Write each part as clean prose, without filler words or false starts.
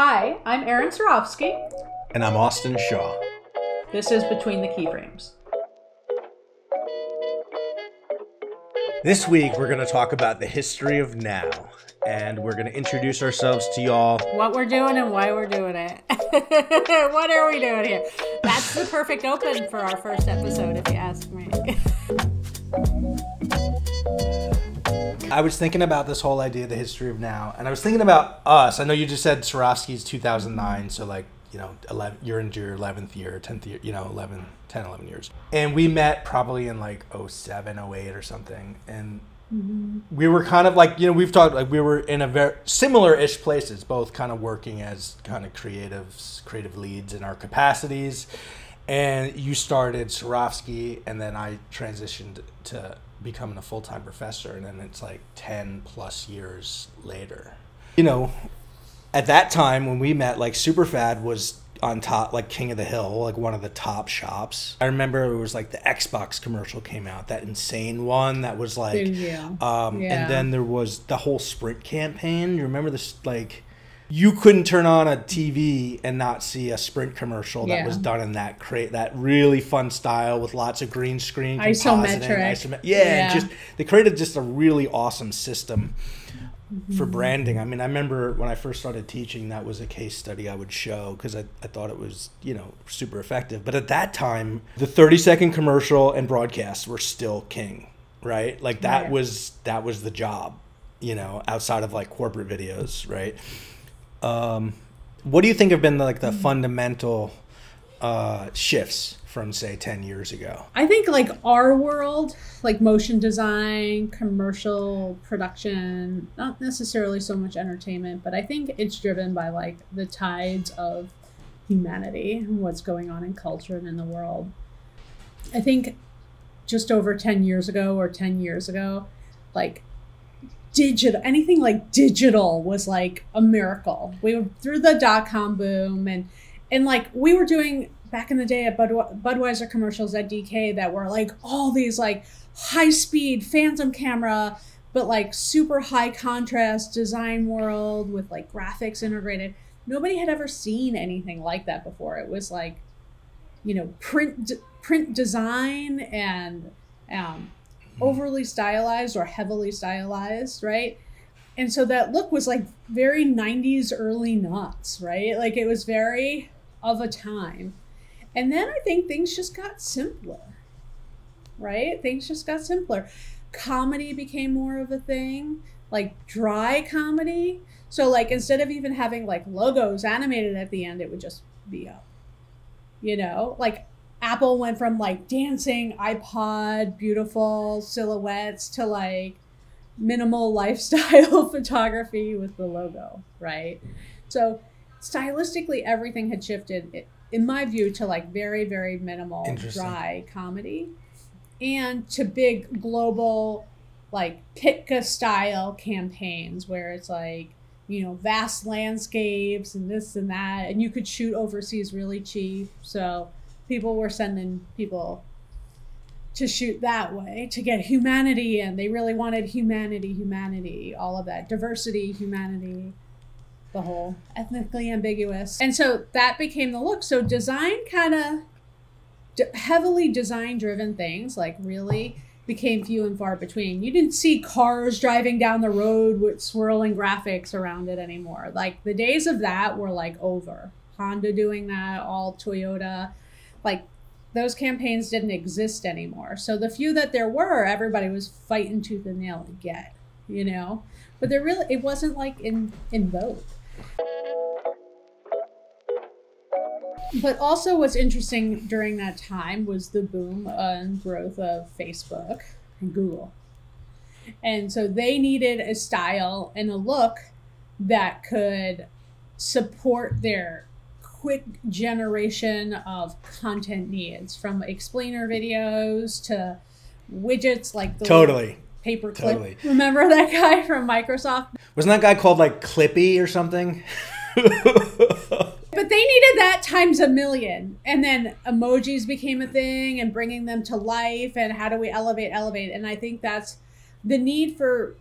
Hi, I'm Erin Sarofsky. And I'm Austin Shaw. This is Between the Keyframes. This week, we're going to talk about the history of now. And we're going to introduce ourselves to y'all. What we're doing and why we're doing it. What are we doing here? That's the perfect open for our first episode, if you ask me. I was thinking about this whole idea of the history of now. And I was thinking about us. I know you just said Sarofsky's 2009. So like, you're into your 11th year, 10th year, 11 years. And we met probably in like 07, 08 or something. And we were kind of like, we've talked, like we were in a very similar-ish places, both kind of working as kind of creative leads in our capacities. And you started Sarofsky, and then I transitioned to becoming a full-time professor. And then it's like 10 plus years later. At that time when we met, like Superfad was on top, like King of the Hill, like one of the top shops. I remember it was like the Xbox commercial came out, that insane one that was like, and then there was the whole Sprint campaign. You remember this? Like, you couldn't turn on a TV and not see a Sprint commercial that was done in that that really fun style with lots of green screen, isometric. And they created just a really awesome system for branding. I mean, I remember when I first started teaching, that was a case study I would show because I thought it was, super effective. But at that time, the 30-second commercial and broadcasts were still king, right? Like that was the job, outside of like corporate videos, right? What do you think have been the fundamental shifts from, say, 10 years ago? I think like our world, like motion design, commercial production, not necessarily so much entertainment, but I think it's driven by like the tides of humanity, what's going on in culture and in the world. I think just over 10 years ago or 10 years ago, like anything like digital was like a miracle. We were through the .com boom and like we were doing back in the day at Budweiser commercials at DK that were like all these like high speed phantom camera, but like super high contrast design world with like graphics integrated. Nobody had ever seen anything like that before. It was like, print design and overly stylized or heavily stylized, right? And so that look was like very 90s early nuts, right? Like it was very of a time. And then I think things just got simpler, right? Things just got simpler. Comedy became more of a thing, like dry comedy. So like instead of even having like logos animated at the end, it would just be up, like Apple went from like dancing iPod, beautiful silhouettes to like minimal lifestyle photography with the logo, right? So stylistically, everything had shifted, in my view, to like very, very minimal, dry comedy and to big global, like Pitka style campaigns where it's like, vast landscapes and this and that. And you could shoot overseas really cheap. So people were sending people to shoot that way to get humanity. And they really wanted humanity, all of that. Diversity, humanity. The whole ethnically ambiguous. And so that became the look. So design kind of heavily design driven things like really became few and far between. You didn't see cars driving down the road with swirling graphics around it anymore. Like the days of that were like over. Honda doing that, all Toyota, like those campaigns didn't exist anymore. So the few that there were, everybody was fighting tooth and nail to get, but it wasn't like in vogue. But also what's interesting during that time was the boom and growth of Facebook and Google. And so they needed a style and a look that could support their quick generation of content needs, from explainer videos to widgets like the paperclip. Totally. Remember that guy from Microsoft? Wasn't that guy called like Clippy or something? But they needed that times a million. And then emojis became a thing and bringing them to life. And how do we elevate? And I think that's the need for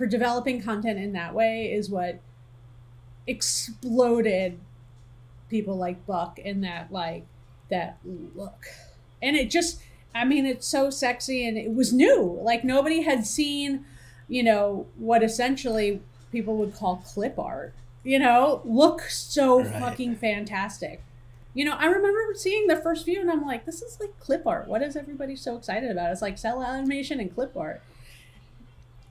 developing content in that way is what exploded people like Buck in that that look. And it just, I mean, it's so sexy and it was new. Like nobody had seen, you know, what essentially people would call clip art, you know, look so fucking fantastic. You know, I remember seeing the first view and I'm like, this is like clip art. What is everybody so excited about? It's like cell animation and clip art.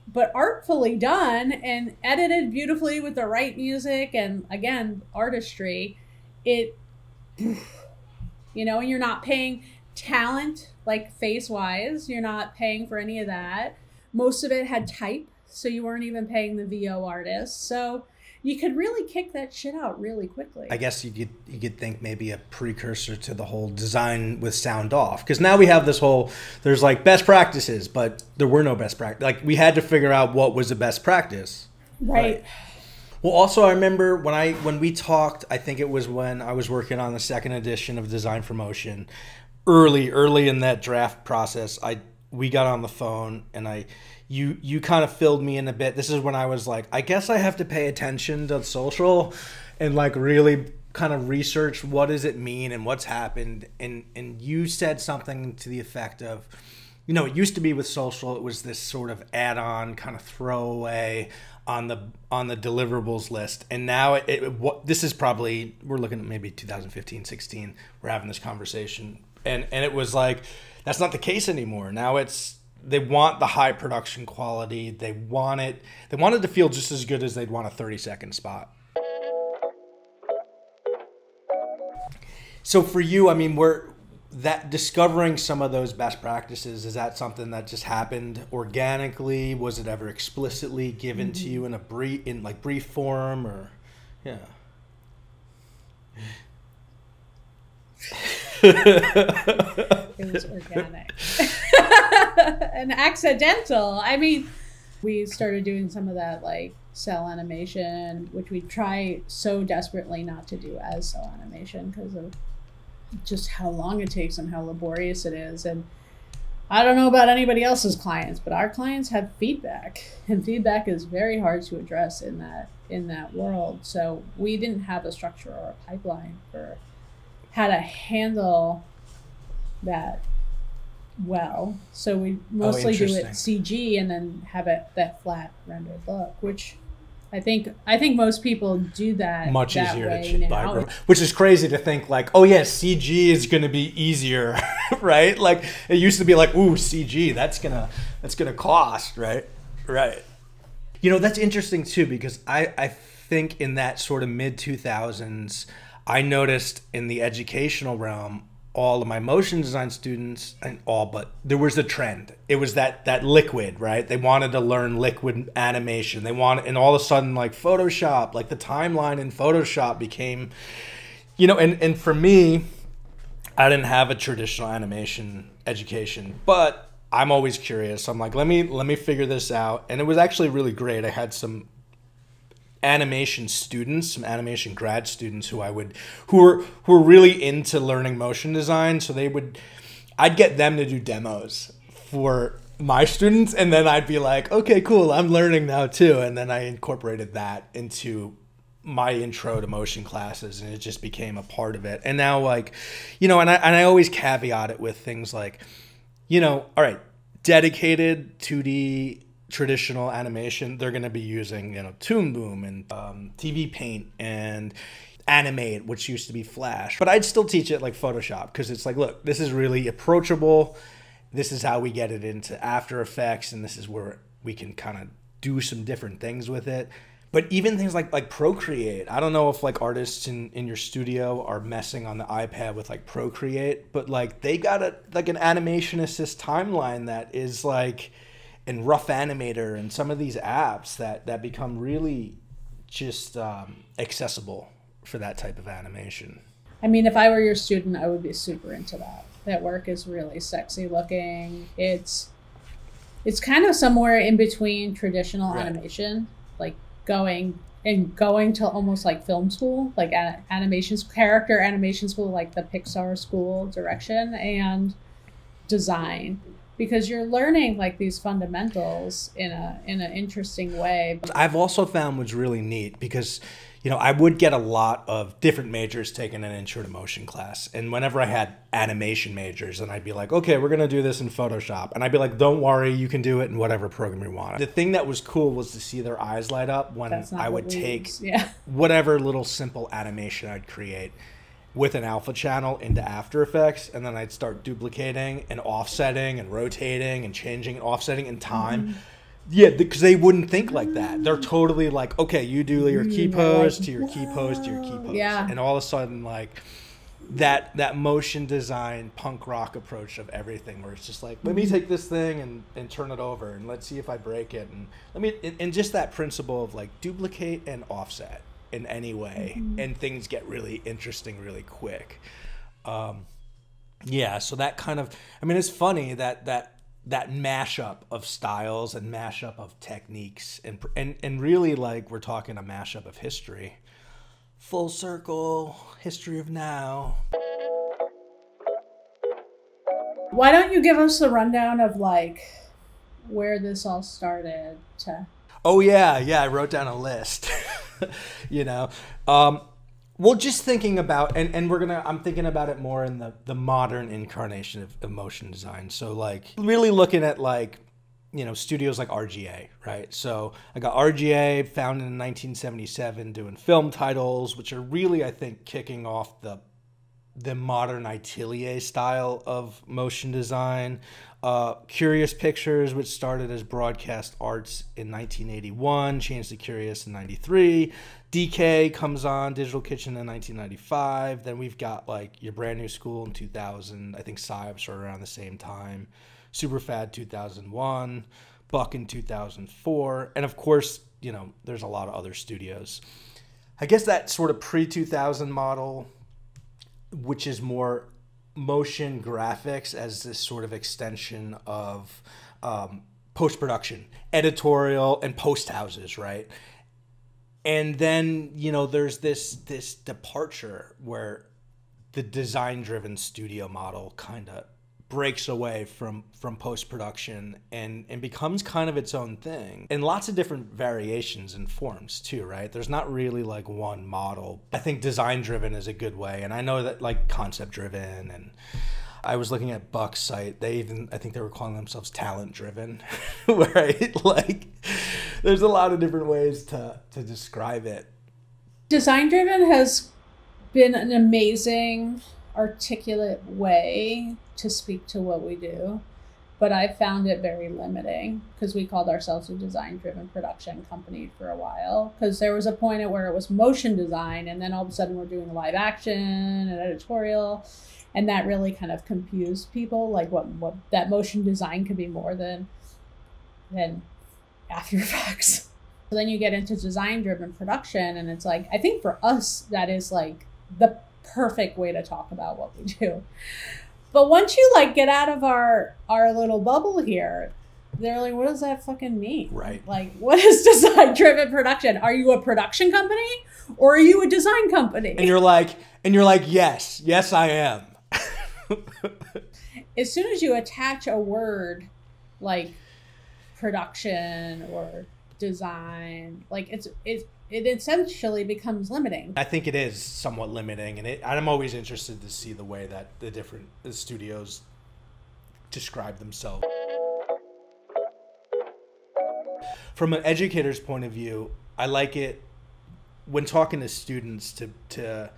But artfully done and edited beautifully with the right music and, again, artistry. It, you know, and you're not paying talent, like face-wise. You're not paying for any of that. Most of it had type, so you weren't even paying the VO artist. So you could really kick that shit out really quickly. I guess you could think maybe a precursor to the whole design with sound off, because now we have this whole, there's like best practices, but there were no best practice. Like we had to figure out what was the best practice. Right. Well, also I remember when we talked, I think it was when I was working on the second edition of Design for Motion, early in that draft process, we got on the phone and you kind of filled me in a bit. This is when I was like, I guess I have to pay attention to social and like really kind of research what does it mean and what's happened. And you said something to the effect of, you know, it used to be with social, it was this sort of add-on kind of throwaway on the deliverables list. And now this is probably, we're looking at maybe 2015, 16, we're having this conversation. And it was like, that's not the case anymore. Now they want the high production quality. They want it to feel just as good as they'd want a 30-second spot. So for you, I mean, discovering some of those best practices, is that something that just happened organically? Was it ever explicitly given to you in a brief form, or yeah? It was organic and accidental. I mean, we started doing some of that like cell animation, which we try so desperately not to do as cell animation because of just how long it takes and how laborious it is. And I don't know about anybody else's clients, but our clients have feedback, and feedback is very hard to address in that world. So we didn't have a structure or a pipeline for how to handle that well. So we mostly do it CG and then have it that flat rendered look, which I think most people do that much that easier way to now. Which is crazy to think like, oh yeah, CG is going to be easier, right? Like it used to be like, ooh, CG, that's gonna cost, right? Right. You know, that's interesting too, because I think in that sort of mid 2000s, I noticed in the educational realm, all of my motion design students, but there was a trend. It was that liquid, right? They wanted to learn liquid animation. And all of a sudden, like Photoshop, like the timeline in Photoshop became, you know, and for me, I didn't have a traditional animation education, but I'm always curious. I'm like, let me figure this out. And it was actually really great. I had some animation students, some animation grad students who were really into learning motion design. So I'd get them to do demos for my students, and then I'd be like, okay, cool, I'm learning now too. And then I incorporated that into my intro to motion classes, and it just became a part of it. And now, like, you know, and I always caveat it with things like, you know, all right, dedicated 2D traditional animation, they're going to be using, you know, Toon Boom and TV Paint and Animate, which used to be Flash. But I'd still teach it like Photoshop, because it's like, look, this is really approachable. This is how we get it into After Effects, and this is where we can kind of do some different things with it. But even things like Procreate, I don't know if like artists in your studio are messing on the iPad with like Procreate, but like they got an animation assist timeline that is like, and Rough Animator and some of these apps that become really just accessible for that type of animation. I mean, if I were your student, I would be super into that. That work is really sexy looking. It's kind of somewhere in between traditional animation, like going to almost like film school, like character animation school, like the Pixar school direction, and design, because you're learning like these fundamentals in an interesting way. I've also found what's really neat, because, you know, I would get a lot of different majors taking an intro to motion class. And whenever I had animation majors, and I'd be like, okay, we're going to do this in Photoshop. And I'd be like, don't worry, you can do it in whatever program you want. The thing that was cool was to see their eyes light up when I would take whatever little simple animation I'd create with an alpha channel into After Effects, and then I'd start duplicating and offsetting and rotating and changing and offsetting in time. Yeah, because they wouldn't think like that. They're totally like, okay, you do your key pose to your key pose to your key pose. Yeah. And all of a sudden, like, that motion design punk rock approach of everything, where it's just like, let me take this thing and turn it over, and let's see if I break it. And just that principle of, like, duplicate and offset in any way, and things get really interesting really quick. Yeah, so that kind of, I mean, it's funny that mashup of styles and mashup of techniques, and really, like, we're talking a mashup of history. Full circle, history of now. Why don't you give us the rundown of, like, where this all started to... Oh, yeah, I wrote down a list. You know, well, just thinking about, and I'm thinking about it more in the modern incarnation of motion design. So, like, really looking at, like, you know, studios like RGA, right? So I got RGA, founded in 1977, doing film titles, which are really, I think, kicking off the modern atelier style of motion design. Curious Pictures, which started as Broadcast Arts in 1981, changed to Curious in 93. DK comes on, Digital Kitchen in 1995. Then we've got, like, Your Brand New School in 2000. I think Psyops are around the same time. Superfad 2001. Buck in 2004. And, of course, you know, there's a lot of other studios. I guess that sort of pre-2000 model, which is more motion graphics as this sort of extension of post-production, editorial, and post houses, right? And then, you know, there's this departure where the design-driven studio model kind of breaks away from post-production and becomes kind of its own thing. And lots of different variations and forms too, right? There's not really, like, one model. I think design-driven is a good way. And I know that, like, concept-driven, and I was looking at Buck's site. I think they were calling themselves talent-driven, right? Like, there's a lot of different ways to describe it. Design-driven has been an amazing, articulate way to speak to what we do, but I found it very limiting, because we called ourselves a design-driven production company for a while, because there was a point at where it was motion design, and then all of a sudden we're doing live action and editorial, and that really kind of confused people, like what that motion design could be more than After Effects. So then you get into design-driven production, and it's like, I think for us that is, like, the perfect way to talk about what we do. But once you, like, get out of our little bubble here, they're like, what does that fucking mean? Right. Like, what is design-driven production? Are you a production company, or are you a design company? And you're like, yes, I am. As soon as you attach a word like production or design, like, it essentially becomes limiting. I think it is somewhat limiting, and I'm always interested to see the way that the different studios describe themselves. From an educator's point of view, I like it when talking to students to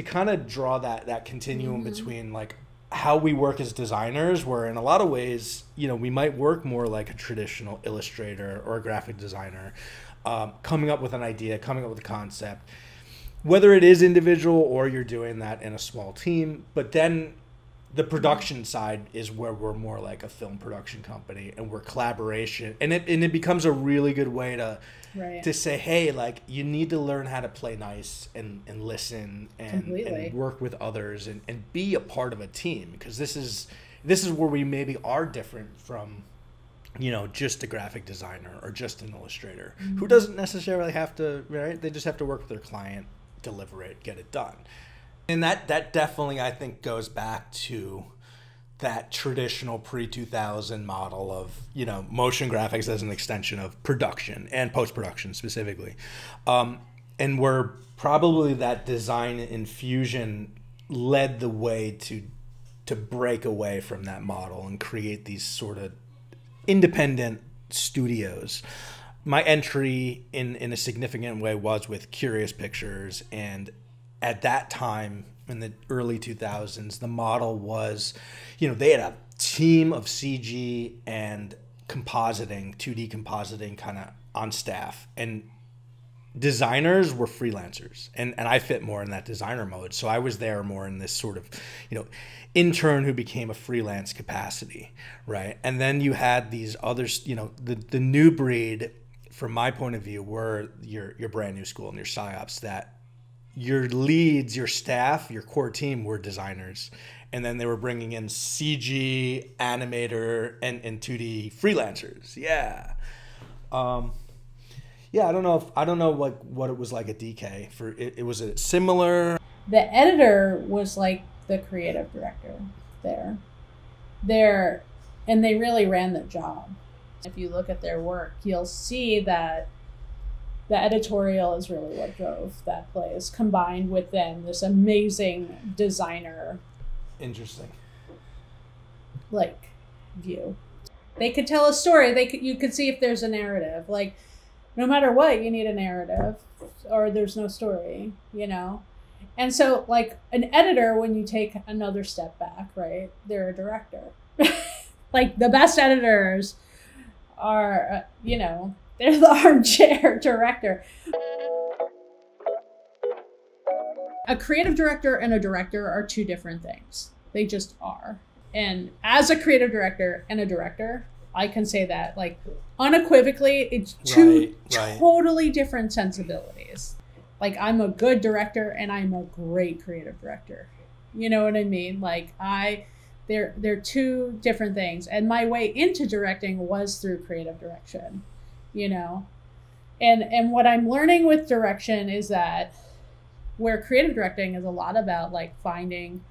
kind of draw that continuum between, like, how we work as designers, where in a lot of ways, you know, we might work more like a traditional illustrator or a graphic designer, coming up with an idea, coming up with a concept, whether it is individual or you're doing that in a small team. But then the production side is where we're more like a film production company, and we're collaboration, and it becomes a really good way to say, hey, like, you need to learn how to play nice and listen and work with others and be a part of a team, because this is where we maybe are different from, you know, just a graphic designer or just an illustrator who doesn't necessarily have to, right? They just have to work with their client, deliver it, get it done. And that definitely, I think, goes back to that traditional pre-2000 model of, you know, motion graphics as an extension of production and post-production specifically. And we're probably that design infusion led the way to break away from that model and create these sort of independent studios. My entry in a significant way was with Curious Pictures, and at that time in the early 2000s, the model was, they had a team of CG and compositing, 2D compositing kind of on staff, and designers were freelancers, and I fit more in that designer mode. So I was there more in this sort of, intern who became a freelance capacity, right? And then you had these others, the new breed, from my point of view, were your brand new school and your PsyOps, that your leads, your staff, your core team were designers. And then they were bringing in CG, animator, and 2D freelancers. Yeah. Yeah, I don't know what it was like at DK. It was a similar. The editor was like the creative director there, and they really ran the job. If you look at their work, you'll see that the editorial is really what drove that place, combined with then this amazing designer. Interesting. View. They could tell a story. You could see if there's a narrative. No matter what, you need a narrative, or there's no story, And so, an editor, when you take another step back, right, they're a director. The best editors are, they're the armchair director. A creative director and a director are two different things. They just are. And as a creative director and a director, I can say that, unequivocally, it's two totally different sensibilities. I'm a good director and I'm a great creative director. You know what I mean? They're two different things. And my way into directing was through creative direction, And what I'm learning with direction is that where creative directing is a lot about finding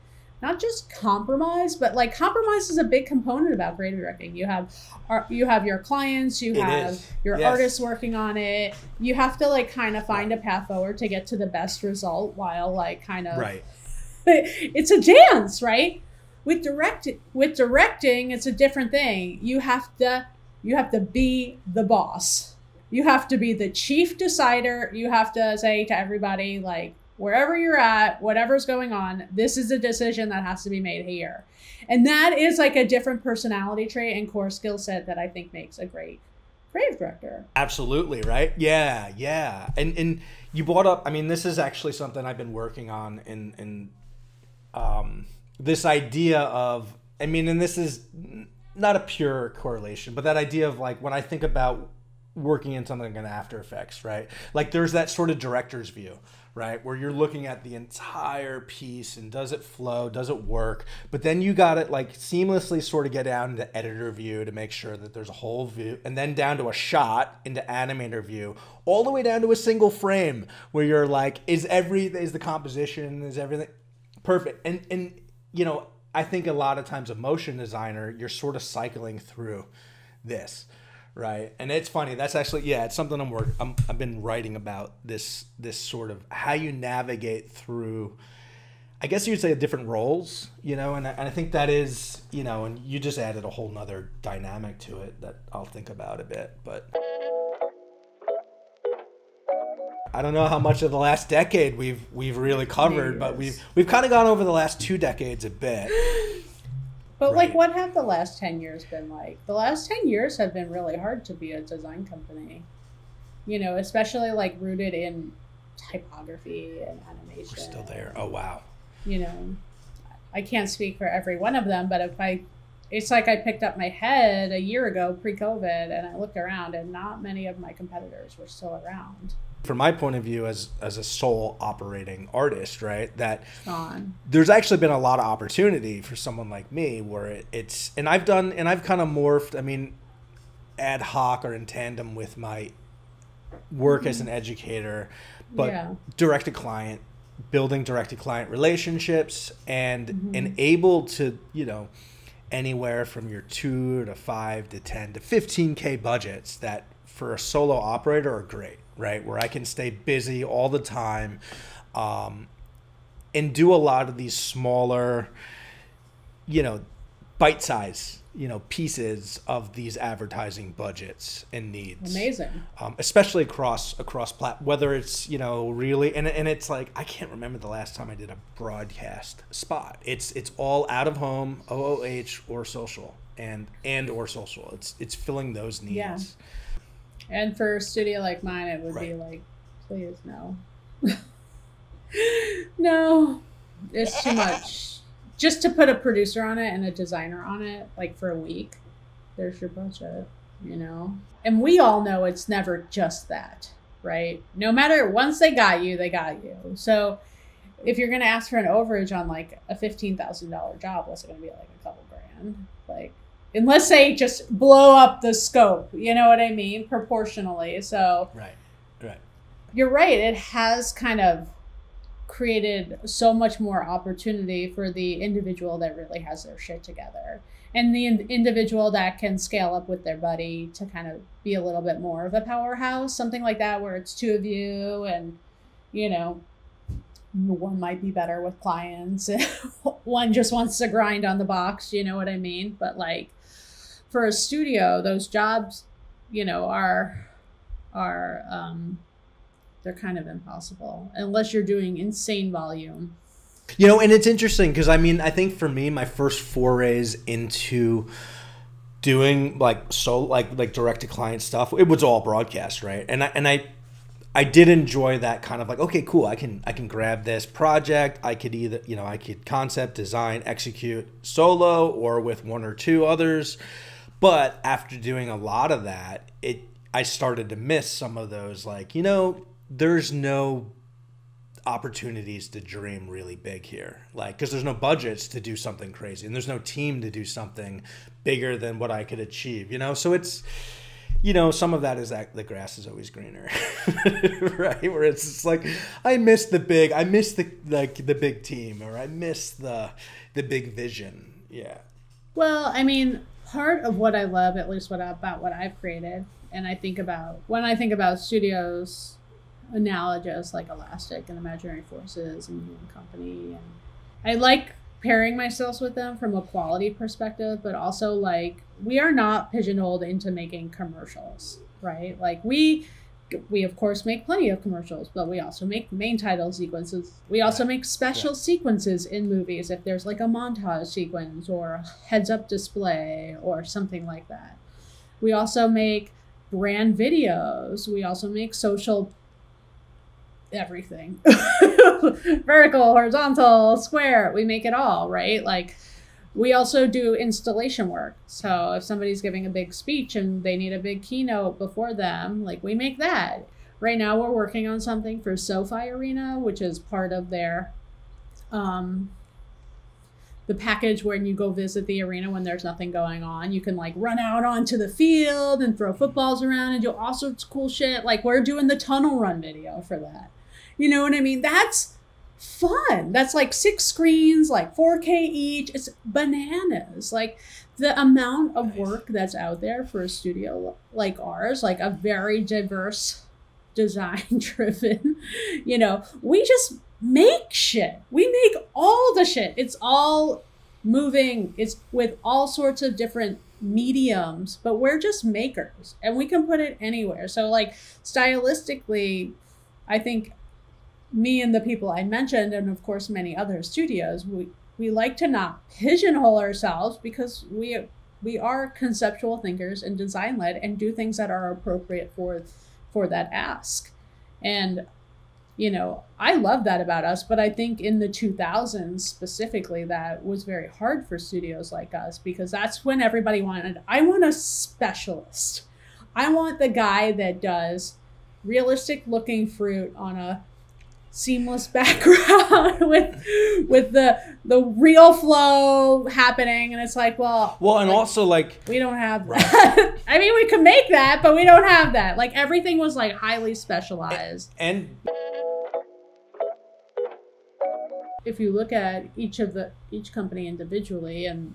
not just compromise, but compromise is a big component about creative directing. You have your clients, you have your artists working on it. You have to kind of find a path forward to get to the best result while right. It's a dance, right? With directing, it's a different thing. You have to be the boss. You have to be the chief decider. You have to say to everybody, wherever you're at, whatever's going on, this is a decision that has to be made here. And that is a different personality trait and core skill set that I think makes a great creative director. Absolutely, right? Yeah. And you brought up, this is actually something I've been working on in this idea of, and this is not a pure correlation, but that idea of when I think about working in something in After Effects, right? There's that sort of director's view, right? Where you're looking at the entire piece and does it flow, does it work? But then you got it seamlessly sort of get down into editor view to make sure that there's a whole view, and then down to a shot into animator view, all the way down to a single frame where you're is the composition, is everything perfect? And I think a lot of times a motion designer, you're sort of cycling through this. Right. And it's funny. That's actually, it's something I've been writing about, this sort of how you navigate through, I guess you'd say, different roles, and I think that is, and you just added a whole nother dynamic to it that I'll think about a bit. But I don't know how much of the last decade we've really covered, but we've kind of gone over the last 2 decades a bit. But right. What have the last 10 years been like? The last 10 years have been really hard to be a design company, especially rooted in typography and animation. We're still there. Oh, wow. I can't speak for every one of them, but it's I picked up my head a year ago, pre-COVID, and I looked around and not many of my competitors were still around. From my point of view as a sole operating artist, right, that there's actually been a lot of opportunity for someone like me where it's, and I've kind of morphed, ad hoc or in tandem with my work as an educator, but direct to client, building direct to client relationships and able to, anywhere from your 2 to 5 to 10 to 15K budgets that for a solo operator are great. right? Where I can stay busy all the time, and do a lot of these smaller, bite-size, pieces of these advertising budgets and needs. Amazing. Especially across whether it's, really, and it's like, I can't remember the last time I did a broadcast spot. It's all out of home, OOH, or social, and or social. It's filling those needs. Yeah. And for a studio like mine, it would Right. be like, please, no. No, it's too much. Just to put a producer on it and a designer on it, like for a week, there's your budget, And we all know it's never just that, right? No matter, once they got you, they got you. So if you're going to ask for an overage on like a $15,000 job, what's it going to be, like a couple grand? Like, unless they just blow up the scope, you know what I mean? Proportionally. So Right. You're right. It has kind of created so much more opportunity for the individual that really has their shit together, and the individual that can scale up with their buddy to kind of be a little bit more of a powerhouse, something like that, where it's two of you, and one might be better with clients, one just wants to grind on the box, you know what I mean? But like for a studio, those jobs, are they're kind of impossible unless you're doing insane volume. And it's interesting because I think for me, my first forays into doing like direct to client stuff, it was all broadcast, right? And I did enjoy that kind of like, okay, cool, I can grab this project. I could either, I could concept, design, execute solo or with one or two others. But after doing a lot of that, I started to miss some of those, like, there's no opportunities to dream really big here, like, because there's no budgets to do something crazy, and there's no team to do something bigger than what I could achieve, so it's, some of that is that the grass is always greener, right? Where it's just like, I miss the big team, or I miss the big vision. Yeah. Well, part of what I love, at least about what I've created, and when I think about studios analogous like Elastic and Imaginary Forces and Human Company, and I like pairing myself with them from a quality perspective, but also like we are not pigeonholed into making commercials, right? Like we of course make plenty of commercials, but we also make main title sequences. We also make special sequences in movies if there's like a montage sequence or a heads up display or something like that. We also make brand videos. We also make social everything. Vertical, horizontal, square, we make it all, right? Like we also do installation work. So if somebody's giving a big speech and they need a big keynote before them, like we make that. Right now we're working on something for SoFi Arena, which is part of their the package when you go visit the arena when there's nothing going on. You can like run out onto the field and throw footballs around and do all sorts of cool shit. Like we're doing the tunnel run video for that. You know what I mean? That's fun. That's like 6 screens, like 4K each. It's bananas. Like the amount of work that's out there for a studio like ours, like a very diverse, design driven, we just make shit. We make all the shit. It's all moving. It's with all sorts of different mediums, but we're just makers and we can put it anywhere. So like stylistically, I think me and the people I mentioned, and of course many other studios, we like to not pigeonhole ourselves because we are conceptual thinkers and design led and do things that are appropriate for that ask. And I love that about us, but I think in the 2000s specifically, that was very hard for studios like us because that's when everybody I want a specialist. I want the guy that does realistic looking fruit on a seamless background with the real flow happening, and it's like, well, and like, also like we don't have that. I mean, we can make that, but we don't have that. Like everything was like highly specialized. And if you look at each company individually and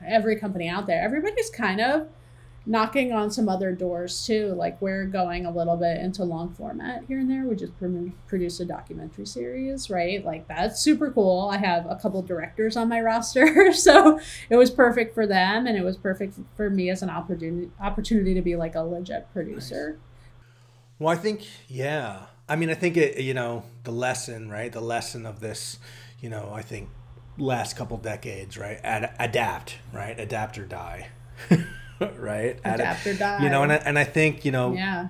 every company out there, everybody's kind of, knocking on some other doors too. Like we're going a little bit into long format here and there. We just produced a documentary series, right? Like that's super cool. I have a couple directors on my roster, so it was perfect for them, and it was perfect for me as an opportunity to be like a legit producer. Nice. Well, I think, yeah. I mean, I think it, the lesson, right? The lesson of this, I think last couple decades, right? Adapt, right? Adapt or die. Right? Adapt or die. And I think, yeah.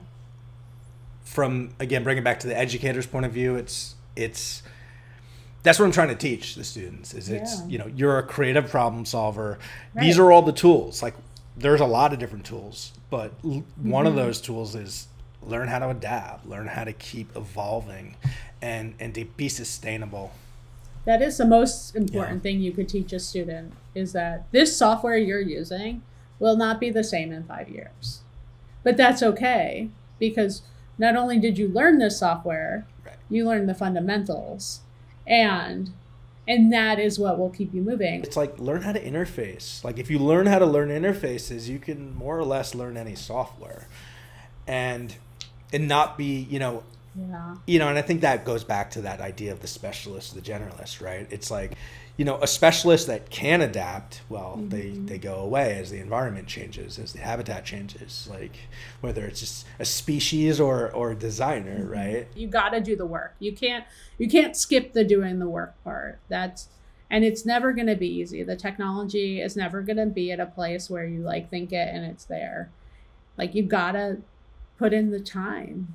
From, again, bringing it back to the educator's point of view, it's that's what I'm trying to teach the students is it's, you're a creative problem solver. Right. These are all the tools. Like there's a lot of different tools, but one of those tools is learn how to adapt, learn how to keep evolving and to be sustainable. That is the most important thing you could teach a student, is that this software you're using will not be the same in 5 years. But that's okay, because not only did you learn this software, right, you learned the fundamentals, and that is what will keep you moving. It's like learn how to interface. Like if you learn how to learn interfaces, you can more or less learn any software. And not be, and I think that goes back to that idea of the specialist, the generalist, right? It's like, a specialist that can adapt, well, they go away as the environment changes, as the habitat changes, like whether it's just a species or a designer, right? You got to do the work. You can't skip the doing the work part. And it's never going to be easy. The technology is never going to be at a place where you like think it and it's there. Like you got to put in the time.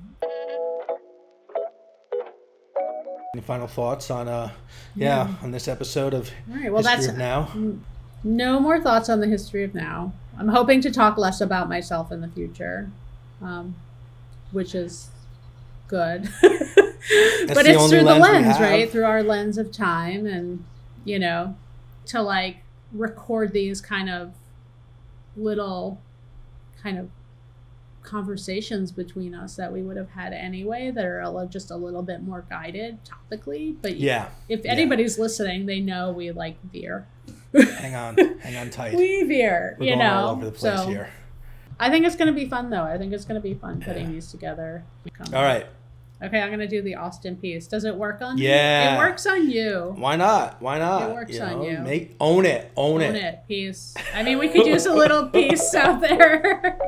Any final thoughts on on this episode of History of Now? No more thoughts on the history of now. I'm hoping to talk less about myself in the future, which is good. But it's through the lens, right? Through our lens of time, and to like record these kind of little kind of conversations between us that we would have had anyway, that are just a little bit more guided topically. But if anybody's listening, they know we like veer. hang on tight. We veer. We're going all over the place here. I think it's going to be fun, though. I think it's going to be fun putting these together. All right. Okay, I'm going to do the Austin piece. Does it work on you? Yeah. It works on you. Why not? It works on you. Own it. Own it. Peace. I mean, we could use a little peace out there.